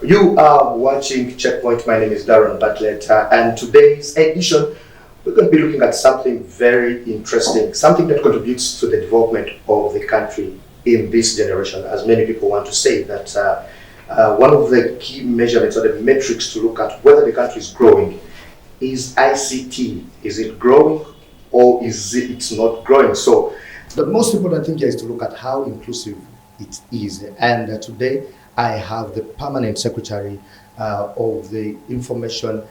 You are watching Checkpoint. My name is Darren Bartlett, and today's edition we're going to be looking at something very interesting, something that contributes to the development of the country in this generation. As many people want to say that one of the key measurements or the metrics to look at whether the country is growing is ICT. Is it growing or is it's not growing? So the most important thing here is to look at how inclusive it is. And today I have the Permanent Secretary of the Information,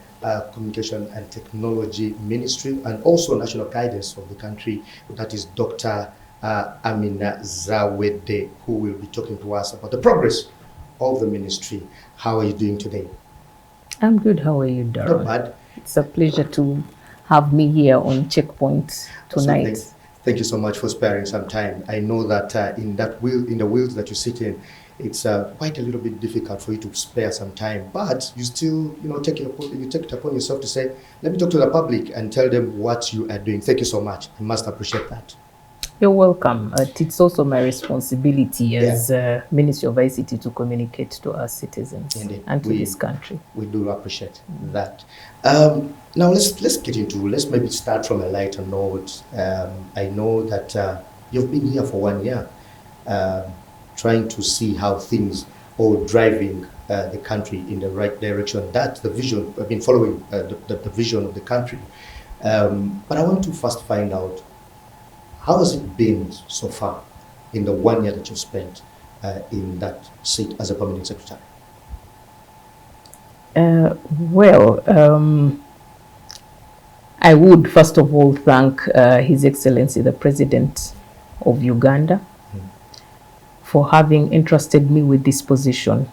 Communication and Technology Ministry and also National Guidance of the country, that is Dr. Amina Zawedde, who will be talking to us about the progress of the ministry. How are you doing today? I'm good. How are you, Darren? Not bad. It's a pleasure to have me here on Checkpoint tonight. Thank you so much for sparing some time. I know that in the wheels that you sit in, it's quite a little bit difficult for you to spare some time, but you still, take it upon yourself to say, let me talk to the public and tell them what you are doing. Thank you so much. I must appreciate that. You're welcome. It's also my responsibility as Ministry of ICT to communicate to our citizens and to this country. We do appreciate that. Now let's maybe start from a lighter note. I know that you've been here for 1 year, trying to see how things are driving the country in the right direction. That's the vision. I've been following the vision of the country. But I want to first find out, how has it been so far in the 1 year that you've spent in that seat as a permanent secretary? I would first of all thank His Excellency the President of Uganda for having entrusted me with this position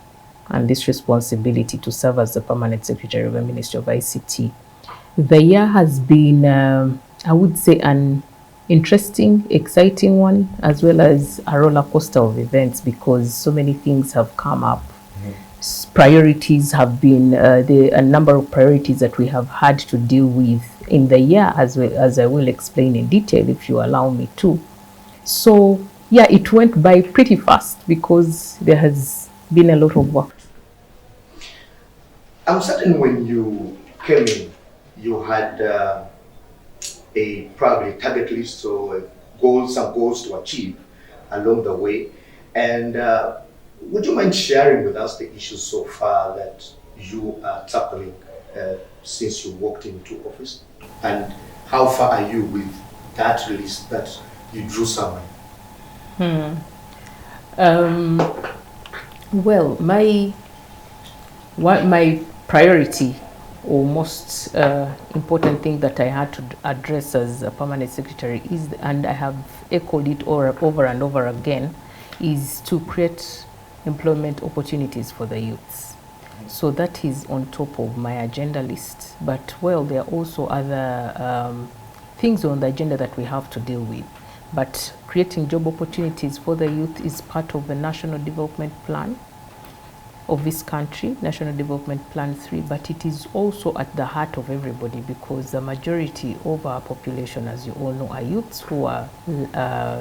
and this responsibility to serve as the Permanent Secretary of the Ministry of ICT. The year has been, I would say, an interesting, exciting one, as well as a roller coaster of events, because so many things have come up. Priorities have been, a number of priorities that we have had to deal with in the year, as well as I will explain in detail if you allow me to. So yeah, it went by pretty fast because there has been a lot of work. I'm certain when you came in, you had a probably target list or some goals to achieve along the way. And would you mind sharing with us the issues so far that you are tackling since you walked into office? And how far are you with that list that you drew somewhere? Well, my priority or most important thing that I had to address as a permanent secretary is, and I have echoed it over and over again, is to create employment opportunities for the youths. So that is on top of my agenda list. But well, there are also other things on the agenda that we have to deal with. But creating job opportunities for the youth is part of the National Development Plan of this country, National Development Plan 3, but it is also at the heart of everybody, because the majority of our population, as you all know, are youths who are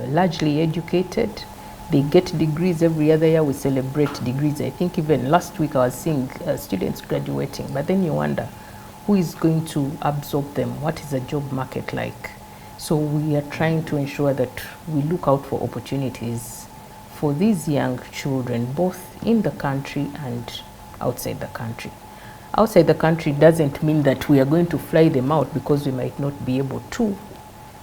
largely educated. They get degrees every other year. We celebrate degrees. I think even last week I was seeing students graduating, but then you wonder, who is going to absorb them? What is the job market like? So we are trying to ensure that we look out for opportunities for these young children, both in the country and outside the country. Outside the country doesn't mean that we are going to fly them out, because we might not be able to,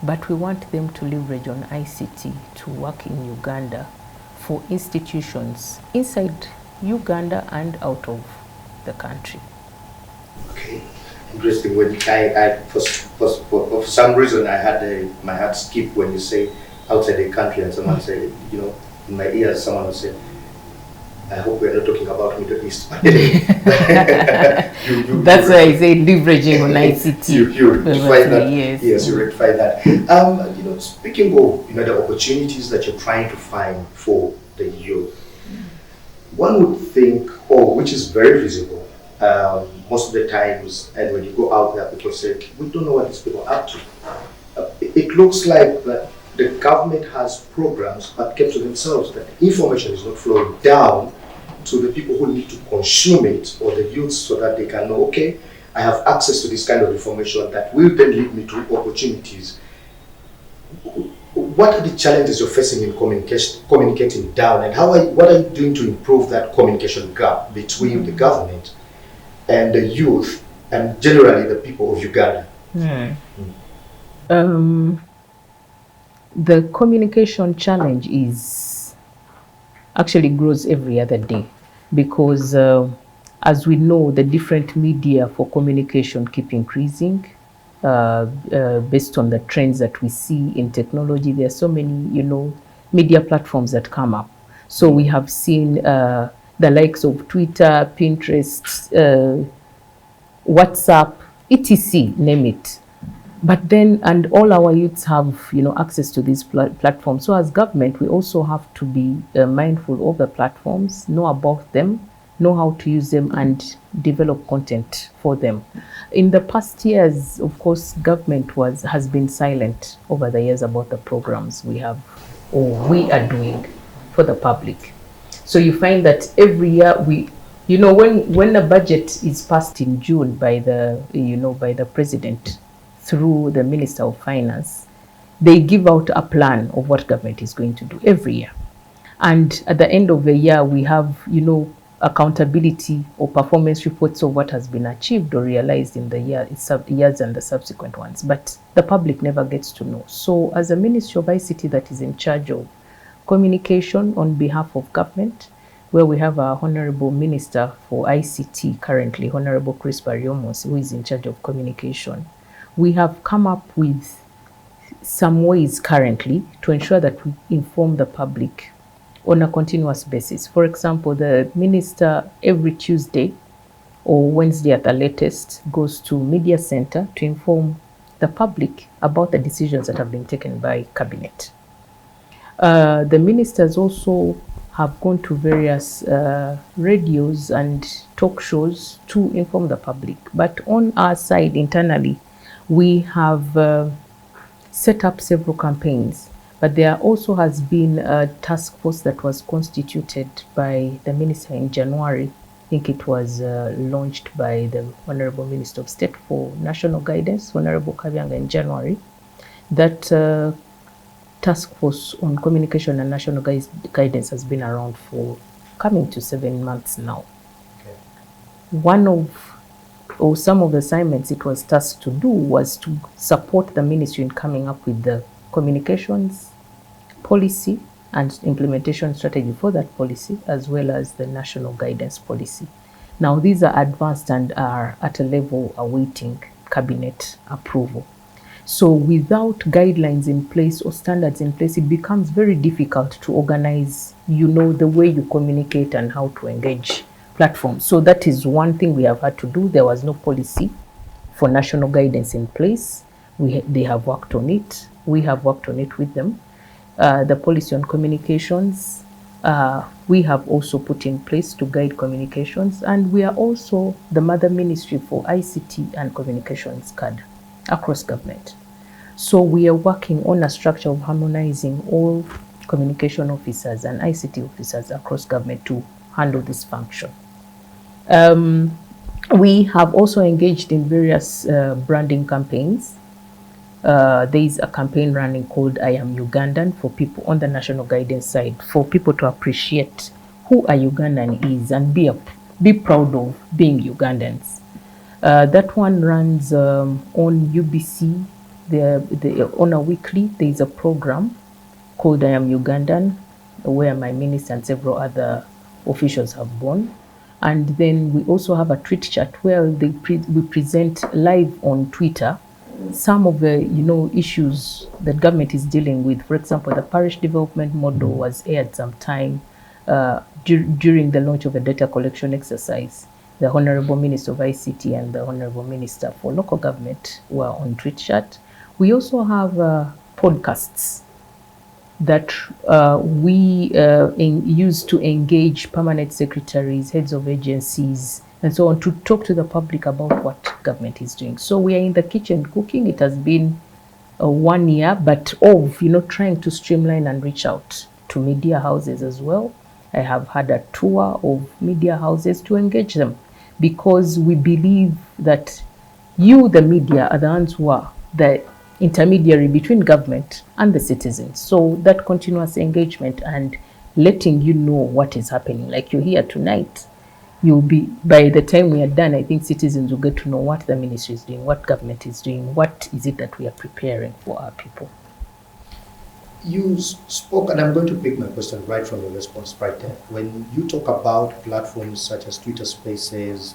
but we want them to leverage on ICT to work in Uganda for institutions inside Uganda and out of the country. Okay, interesting. When for some reason I had my heart skip when you say outside the country, and someone said, in my ears, someone will say, I hope we're not talking about Middle East. That's why I say leveraging on ICT. You rectify that. Yes, you rectify that. Speaking of the opportunities that you're trying to find for the youth, one would think, which is very visible most of the times, and when you go out there, people say, we don't know what these people are up to. It looks like that the government has programs but kept to themselves, that information is not flowing down to the people who need to consume it, or the youth, so that they can know, okay, I have access to this kind of information that will then lead me to opportunities. What are the challenges you're facing in communicating down, and what are you doing to improve that communication gap between the government and the youth and generally the people of Uganda? The communication challenge is actually grows every other day, because as we know, the different media for communication keep increasing based on the trends that we see in technology. There are so many, media platforms that come up. So we have seen the likes of Twitter, Pinterest, WhatsApp, etc., name it. But then, and all our youths have, access to these platforms. So as government, we also have to be mindful of the platforms, know about them, know how to use them, and develop content for them. In the past years, of course, government has been silent over the years about the programs we have, or we are doing for the public. So you find that every year when a budget is passed in June by the president, through the Minister of Finance, they give out a plan of what government is going to do every year. And at the end of the year, we have, accountability or performance reports of what has been achieved or realized in the years and the subsequent ones. But the public never gets to know. So as a Ministry of ICT that is in charge of communication on behalf of government, where we have our Honorable Minister for ICT currently, Honorable Chris Barriomos, who is in charge of communication, we have come up with some ways currently to ensure that we inform the public on a continuous basis. For example, the minister every Tuesday or Wednesday at the latest goes to media center to inform the public about the decisions that have been taken by cabinet. The ministers also have gone to various radios and talk shows to inform the public. But on our side internally, we have set up several campaigns, but there also has been a task force that was constituted by the minister in January. I think it was launched by the Honorable Minister of State for National Guidance, Honorable Kabyanga, in January. That task force on communication and national guidance has been around for coming to 7 months now. Okay. Some of the assignments it was tasked to do was to support the ministry in coming up with the communications policy and implementation strategy for that policy, as well as the national guidance policy. Now, these are advanced and are at a level awaiting cabinet approval. So without guidelines in place or standards in place, it becomes very difficult to organize, the way you communicate and how to engage platforms. So that is one thing we have had to do. There was no policy for national guidance in place. They have worked on it. We have worked on it with them. The policy on communications, we have also put in place to guide communications. And we are also the mother ministry for ICT and communications CAD across government. So we are working on a structure of harmonizing all communication officers and ICT officers across government to handle this function. We have also engaged in various branding campaigns. There is a campaign running called I Am Ugandan for people on the national guidance side, for people to appreciate who a Ugandan is and be proud of being Ugandans. That one runs on UBC. On a weekly, there is a program called I Am Ugandan, where my minister and several other officials have gone. And then we also have a tweet chat where we present live on Twitter some of the issues that government is dealing with. For example, the parish development model was aired sometime during the launch of a data collection exercise. The Honorable Minister of ICT and the Honorable Minister for Local Government were on tweet chat. We also have podcasts that we use to engage permanent secretaries, heads of agencies, and so on, to talk to the public about what government is doing. So we are in the kitchen cooking. It has been 1 year, but of trying to streamline and reach out to media houses as well, I have had a tour of media houses to engage them, because we believe that you, the media, are the ones who are the intermediary between government and the citizens. So that continuous engagement and letting you know what is happening, like you're here tonight, you'll be, by the time we are done, I think citizens will get to know what the ministry is doing, what government is doing, what is it that we are preparing for our people. You spoke, and I'm going to pick my question right from your response right there. When you talk about platforms such as Twitter Spaces,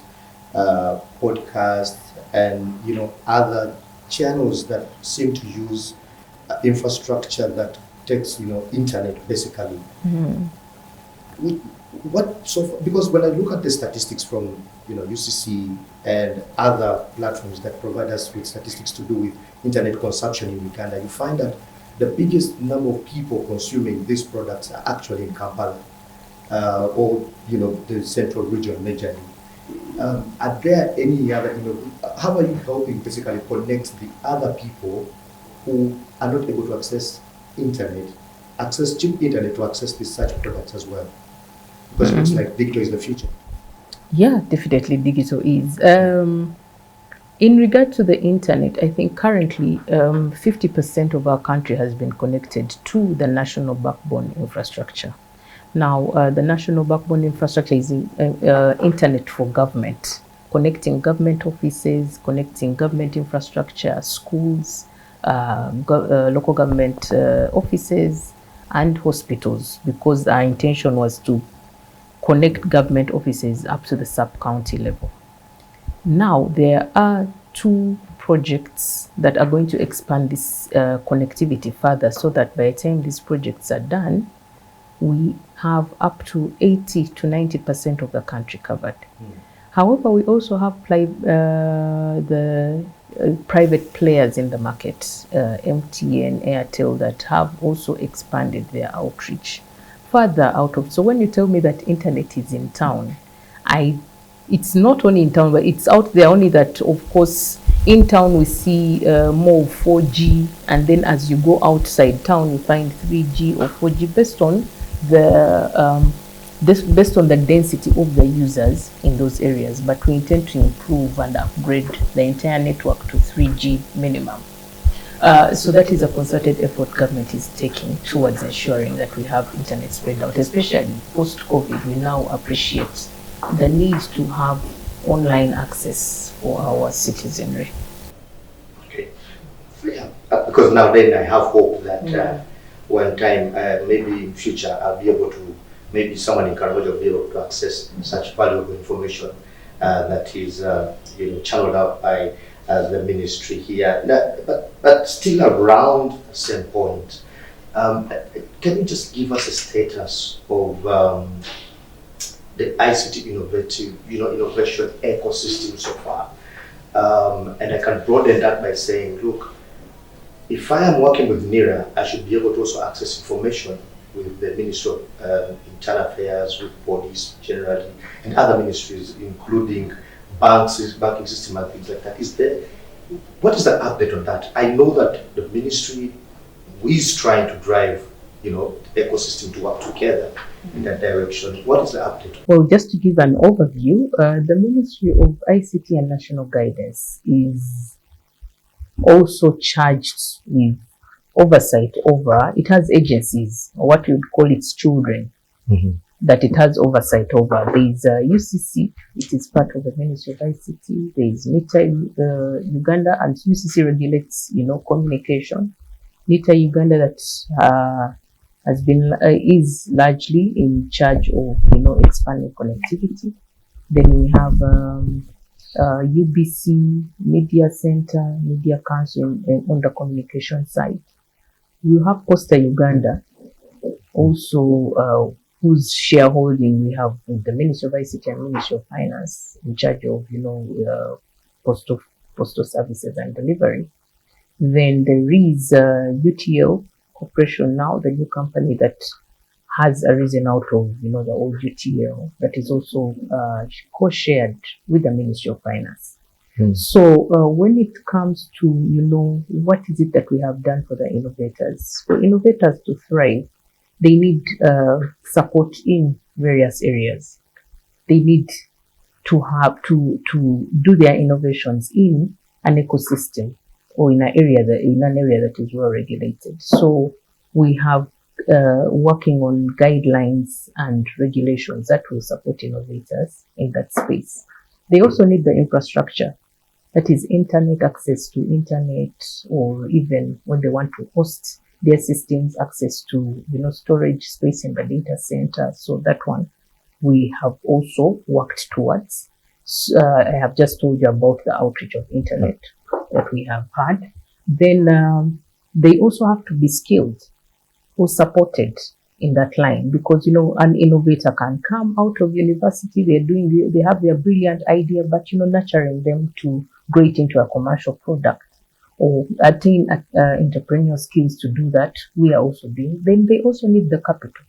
podcasts, and other channels that seem to use infrastructure that takes internet basically. What so because when I look at the statistics from UCC and other platforms that provide us with statistics to do with internet consumption in Uganda, you find that the biggest number of people consuming these products are actually in Kampala or the central region majorly. Are there any other, how are you helping basically connect the other people who are not able to access internet, access cheap internet to access these such products as well? Because it looks like digital is the future. Yeah, definitely digital is. In regard to the internet, I think currently 50% of our country has been connected to the national backbone infrastructure. Now, the national backbone infrastructure is internet for government, connecting government offices, connecting government infrastructure, schools, local government offices, and hospitals, because our intention was to connect government offices up to the sub-county level. Now, there are two projects that are going to expand this connectivity further, so that by the time these projects are done, we have up to 80 to 90% of the country covered. However, we also have the private players in the market, MTN, Airtel, that have also expanded their outreach further out of. So when you tell me that internet is in town, it's not only in town, but it's out there, only that, of course, in town we see more 4G, and then as you go outside town, you find 3G or 4G based on the density of the users in those areas. But we intend to improve and upgrade the entire network to 3G minimum. So that is a concerted effort government is taking towards ensuring that we have internet spread out, especially post-COVID. We now appreciate the need to have online access for our citizenry. Okay. Yeah. Because now then I have hope that one time, maybe in future, I'll be able to, maybe someone in Karamoja will be able to access such valuable information that is channeled out by the ministry here. But still around the same point, can you just give us a status of the ICT innovation ecosystem so far? And I can broaden that by saying, look, if I am working with NIRA, I should be able to also access information with the Ministry of Internal Affairs, with police generally, and other ministries, including banking system and things like that. What is the update on that? I know that the ministry is trying to drive, the ecosystem to work together in that direction. What is the update? Well, just to give an overview, the Ministry of ICT and National Guidance is also charged with oversight over, it has agencies, or what we would call its children, that it has oversight over. There is UCC, it is part of the Ministry of ICT. There is NITA Uganda, and UCC regulates, communication. NITA Uganda that has been is largely in charge of expanding connectivity. Then we have UBC, Media Center, Media Council on the communication side. You have Costa Uganda, also whose shareholding we have with the Ministry of ICT and Ministry of Finance in charge of postal services and delivery. Then there is UTL Corporation now, the new company that has arisen out of the old UTL, that is also co-shared with the Ministry of Finance. So when it comes to what is it that we have done for the innovators? For innovators to thrive, they need support in various areas. They need to have to do their innovations in an ecosystem or in an area that is well regulated. So we have working on guidelines and regulations that will support innovators in that space. They also need the infrastructure, that is internet, access to internet, or even when they want to host their systems, access to storage space in the data center. So that one we have also worked towards. I have just told you about the outreach of internet that we have had. Then they also have to be skilled or supported in that line, because an innovator can come out of university, they have their brilliant idea, but nurturing them to grow it into a commercial product or attain entrepreneurial skills to do that, we are also doing. Then they also need the capital,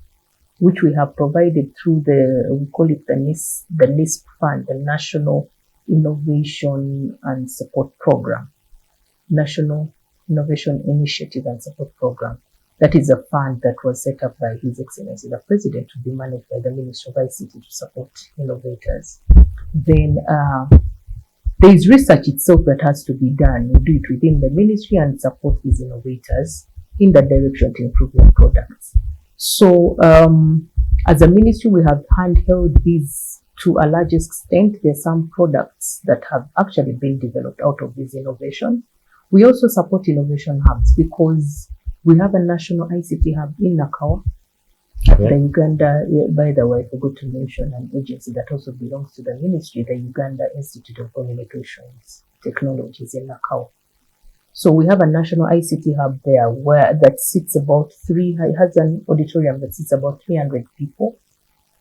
which we have provided through we call it the NISP fund, the National Innovation and Support Program, National Innovation Initiative and Support Program. That is a fund that was set up by His Excellency the President to be managed by the Ministry of ICT to support innovators. Then there is research itself that has to be done. We do it within the ministry and support these innovators in that direction to improve their products. So as a ministry, we have handheld these to a large extent. There are some products that have actually been developed out of these innovations. We also support innovation hubs because we have a national ICT hub in Nakawa. The Uganda, by the way, I forgot to mention an agency that also belongs to the ministry, the Uganda Institute of Communications Technologies in Nakawa. So we have a national ICT hub there that sits about has an auditorium that sits about 300 people.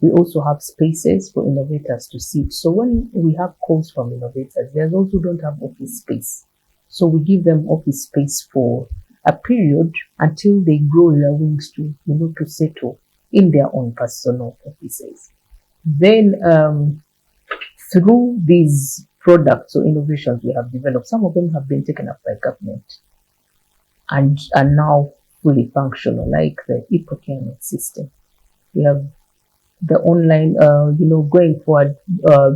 We also have spaces for innovators to sit. So when we have calls from innovators, there's those who don't have office space. So we give them office space for a period until they grow their wings to settle in their own personal offices. Then through these products or innovations we have developed, some of them have been taken up by government and are now fully functional, like the e-procurement system. We have the online, going forward,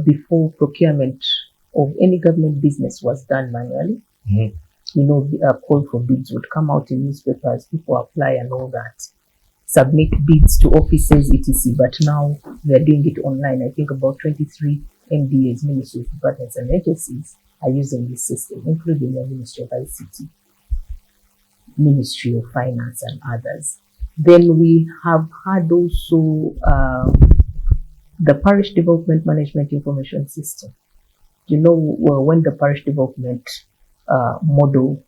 before procurement of any government business was done manually. Mm-hmm. A call for bids would come out in newspapers, people apply and all that, submit bids to offices, etc. But now we are doing it online. I think about 23 MDAs, ministries, departments, and agencies are using this system, including the Ministry of ICT, Ministry of Finance, and others. Then we have had also the Parish Development Management Information System. When the Parish Development Model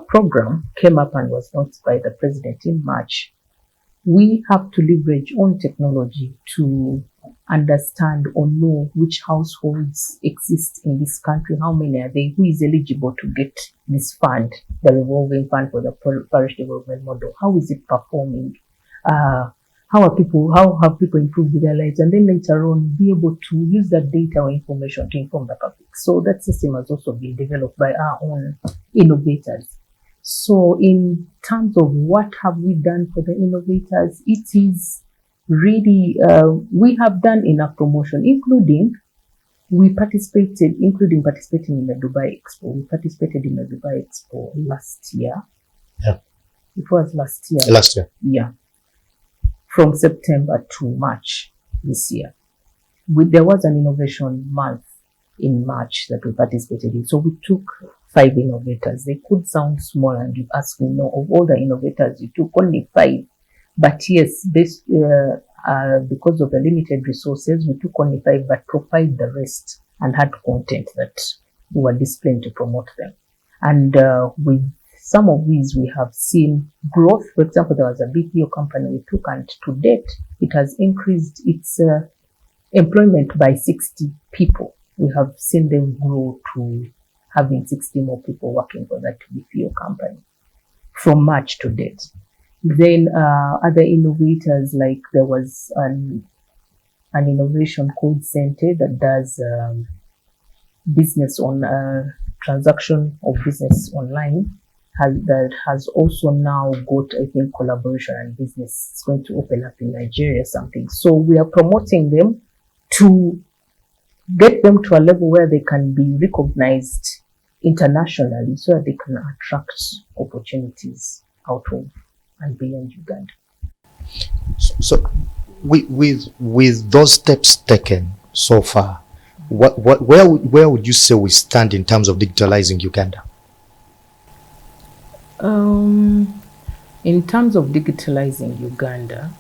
program came up and was launched by the President in March, we have to leverage on technology to understand or know which households exist in this country, how many are they, who is eligible to get this fund, the revolving fund for the parish development model, how is it performing, how have people improved their lives, and then later on be able to use that data or information to inform the public. So that system has also been developed by our own innovators. So in terms of what have we done for the innovators, it is really, we have done enough promotion, including participating in the Dubai Expo. We participated in the Dubai Expo last year. Yeah. It was last year. Last year. Yeah. From September to March this year. There was an innovation month in March that we participated in. So we took 5 innovators. They could sound small, and you ask me, no, of all the innovators, you took only 5. But yes, this because of the limited resources, we took only 5, but profiled the rest and had content that we were displaying to promote them. And with some of these, we have seen growth. For example, there was a BPO company we took, and to date, it has increased its employment by 60 people. We have seen them grow to having 60 more people working for that BPO company from March to date. Then other innovators, like there was an innovation code center that does business on transaction of business online. that has also now got, I think, collaboration and business. It's going to open up in Nigeria, something. So we are promoting them to get them to a level where they can be recognized internationally so that they can attract opportunities out of and beyond Uganda. So with those steps taken so far, where would you say we stand in terms of digitalizing Uganda? In terms of digitalizing Uganda,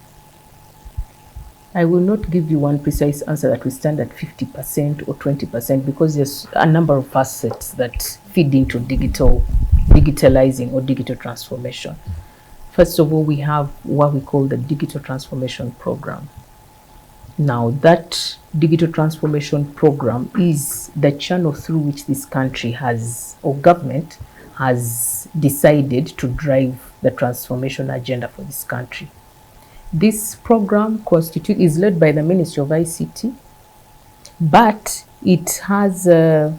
I will not give you one precise answer that we stand at 50% or 20% because there's a number of facets that feed into digitalizing or digital transformation. First of all, we have what we call the digital transformation program. Now, that digital transformation program is the channel through which this country has, or government has decided to drive the transformation agenda for this country. This program is led by the Ministry of ICT, but it has a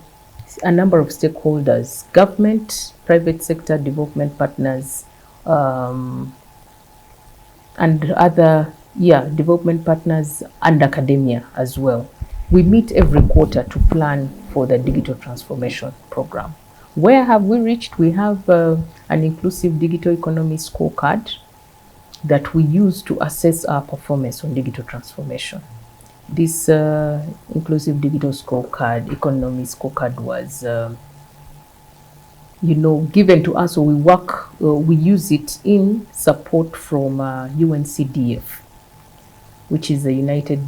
number of stakeholders: government, private sector, development partners, and other development partners and academia as well. We meet every quarter to plan for the digital transformation program. Where have we reached? We have an inclusive digital economy scorecard that we use to assess our performance on digital transformation. This inclusive digital scorecard, economy scorecard was given to us, so we use it in support from UNCDF, which is the United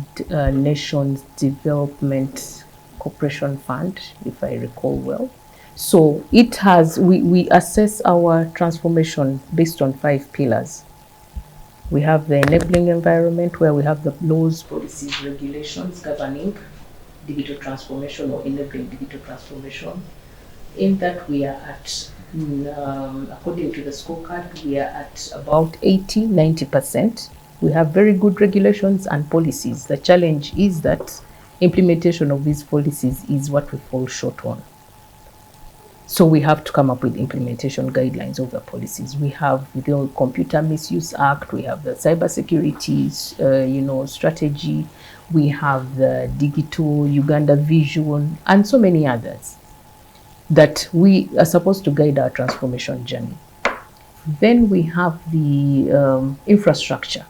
Nations Development Cooperation Fund, if I recall well. So it has, we assess our transformation based on 5 pillars. We have the enabling environment, where we have the laws, policies, regulations governing digital transformation or enabling digital transformation. In that, we are at, according to the scorecard, we are at about 80-90%. We have very good regulations and policies. The challenge is that implementation of these policies is what we fall short on. So we have to come up with implementation guidelines of the policies. We have the Computer Misuse Act, we have the cybersecurity, strategy, we have the Digital Uganda Vision, and so many others that we are supposed to guide our transformation journey. Then we have the infrastructure.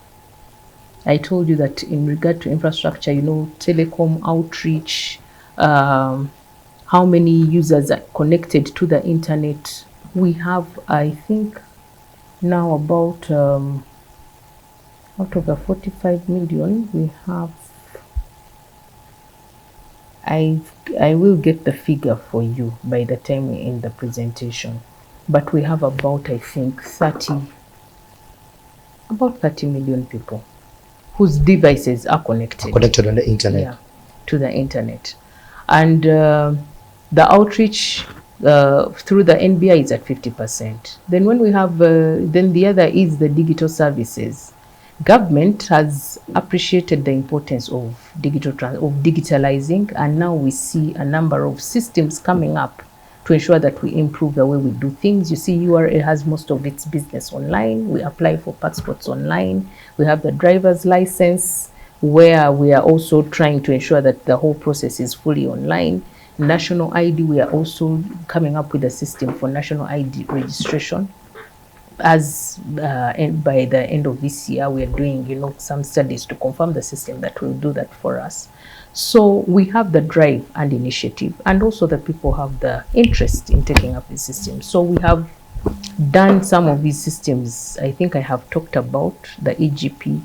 I told you that in regard to infrastructure, telecom outreach, how many users are connected to the internet. We have, I think, now about out of the 45 million, we have, I will get the figure for you by the time we're in the presentation, but we have about, I think, 30 million people whose devices are connected on the internet. Yeah, to the internet. And the outreach through the NBI is at 50%. Then when we have, then the other is the digital services. Government has appreciated the importance of digitalizing, and now we see a number of systems coming up to ensure that we improve the way we do things. You see, URA has most of its business online. We apply for passports online. We have the driver's license, where we are also trying to ensure that the whole process is fully online. National ID, we are also coming up with a system for national ID registration. As by the end of this year, we are doing some studies to confirm the system that will do that for us. So we have the drive and initiative, and also the people have the interest in taking up the system. So we have done some of these systems. I think I have talked about the EGP,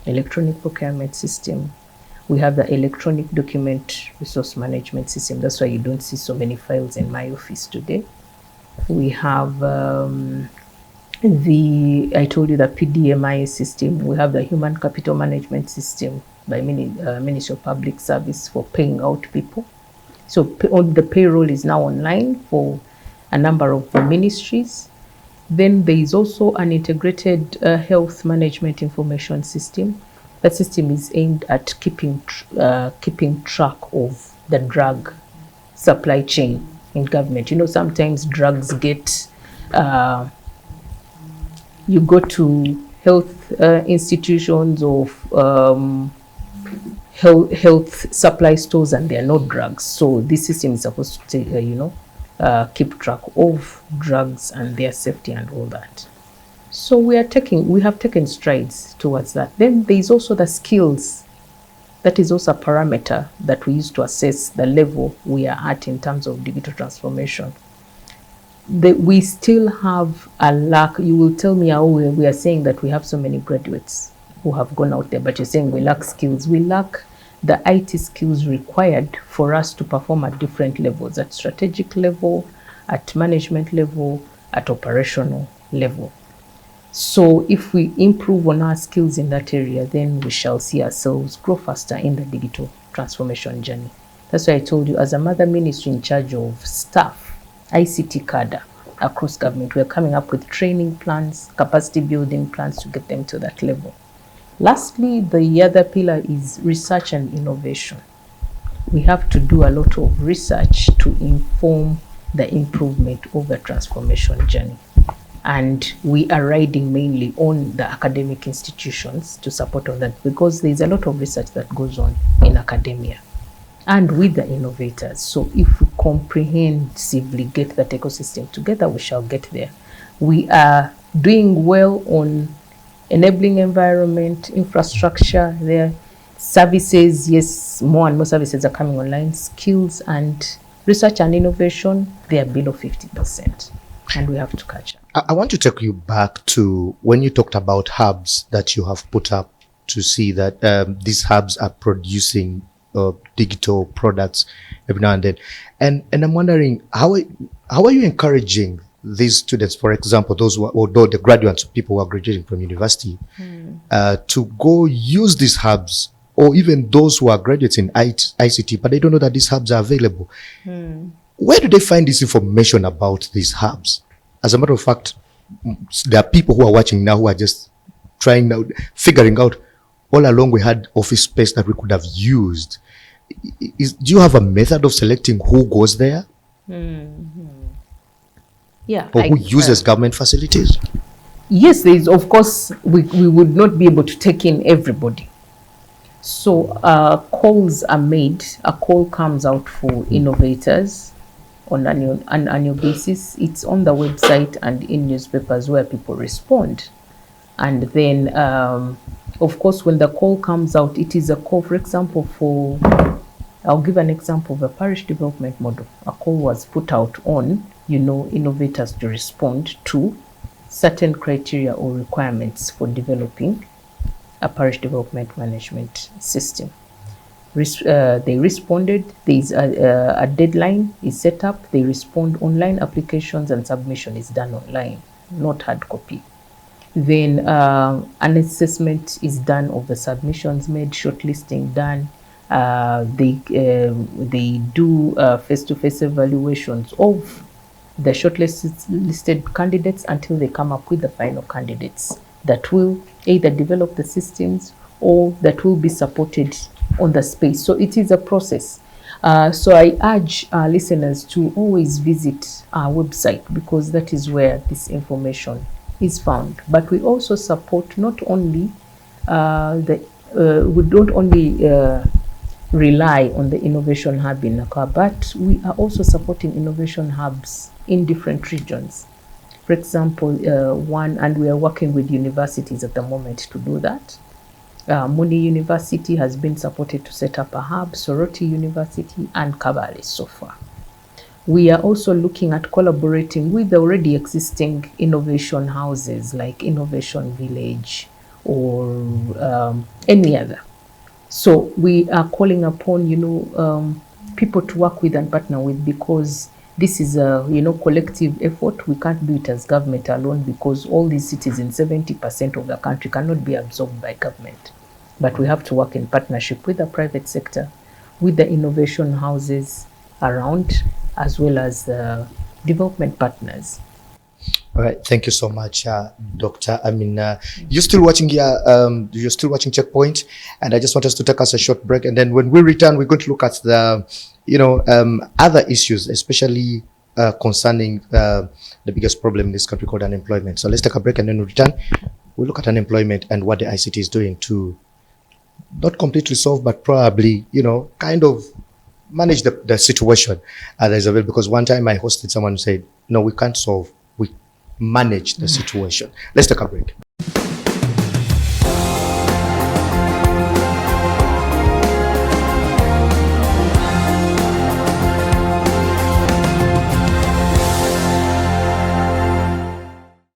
electronic procurement system. We have the electronic document resource management system. That's why you don't see so many files in my office today. We have I told you the PDMIS system. We have the human capital management system by Ministry of Public Service for paying out people. So the payroll is now online for a number of the ministries. Then there is also an integrated health management information system. That system is aimed at keeping track of the drug supply chain in government. Sometimes drugs get uh, you go to health institutions or health supply stores and there are no drugs. So this system is supposed to take, keep track of drugs and their safety and all that. So we have taken strides towards that. Then there is also the skills. That is also a parameter that we use to assess the level we are at in terms of digital transformation. We still have a lack. You will tell me how we are saying that we have so many graduates who have gone out there, but you're saying we lack skills. We lack the IT skills required for us to perform at different levels, at strategic level, at management level, at operational level. So if we improve on our skills in that area, then we shall see ourselves grow faster in the digital transformation journey. That's why I told you, as a mother ministry in charge of staff, ICT cadre across government, we're coming up with training plans, capacity building plans to get them to that level. Lastly, the other pillar is research and innovation. We have to do a lot of research to inform the improvement of the transformation journey. And we are riding mainly on the academic institutions to support on that, because there's a lot of research that goes on in academia and with the innovators. So if we comprehensively get that ecosystem together, we shall get there. We are doing well on enabling environment, infrastructure, there, services. Yes, more and more services are coming online. Skills and research and innovation, they are below 50%, and we have to catch up. I want to take you back to when you talked about hubs that you have put up to see that these hubs are producing digital products every now and then. And I'm wondering, how are you encouraging these students, for example, those who are, although the graduates, people who are graduating from university, to go use these hubs, or even those who are graduates in ICT, but they don't know that these hubs are available? Where do they find this information about these hubs? As a matter of fact, there are people who are watching now who are just trying now, figuring out, all along we had office space that we could have used. Do you have a method of selecting who goes there? Yeah. Or who uses government facilities? Yes, there is. Of course, we would not be able to take in everybody. So calls are made. A call comes out for innovators on an annual basis. It's on the website and in newspapers where people respond. And then, of course, when the call comes out, it is a call, for example, I'll give an example of a parish development model. A call was put out on, innovators to respond to certain criteria or requirements for developing a parish development management system. They responded. There's a deadline is set up. They respond online. Applications and submission is done online, not hard copy. Then an assessment is done of the submissions made, shortlisting done. They do face-to-face evaluations of the shortlisted candidates until they come up with the final candidates that will either develop the systems or that will be supported on the space. So it is a process. So I urge our listeners to always visit our website, because that is where this information is found. But we also support not only we don't only rely on the innovation hub in Nakwa, but we are also supporting innovation hubs in different regions. For example, and we are working with universities at the moment to do that. Muni University has been supported to set up a hub, Soroti University and Kabale so far. We are also looking at collaborating with the already existing innovation houses like Innovation Village or any other. So we are calling upon, people to work with and partner with, because this is a, collective effort. We can't do it as government alone, because all these citizens, 70% of the country, cannot be absorbed by government. But we have to work in partnership with the private sector, with the innovation houses around, as well as the development partners. All right, thank you so much, Doctor. You're still watching here. You're still watching Checkpoint, and I just want us to take us a short break, and then when we return, we're going to look at the, other issues, especially concerning the biggest problem in this country called unemployment. So let's take a break, and then we'll return. We'll look at unemployment and what the ICT is doing to not completely solve, but probably, kind of manage the situation. Because one time I hosted someone who said, no, we can't solve, we manage the situation. Let's take a break.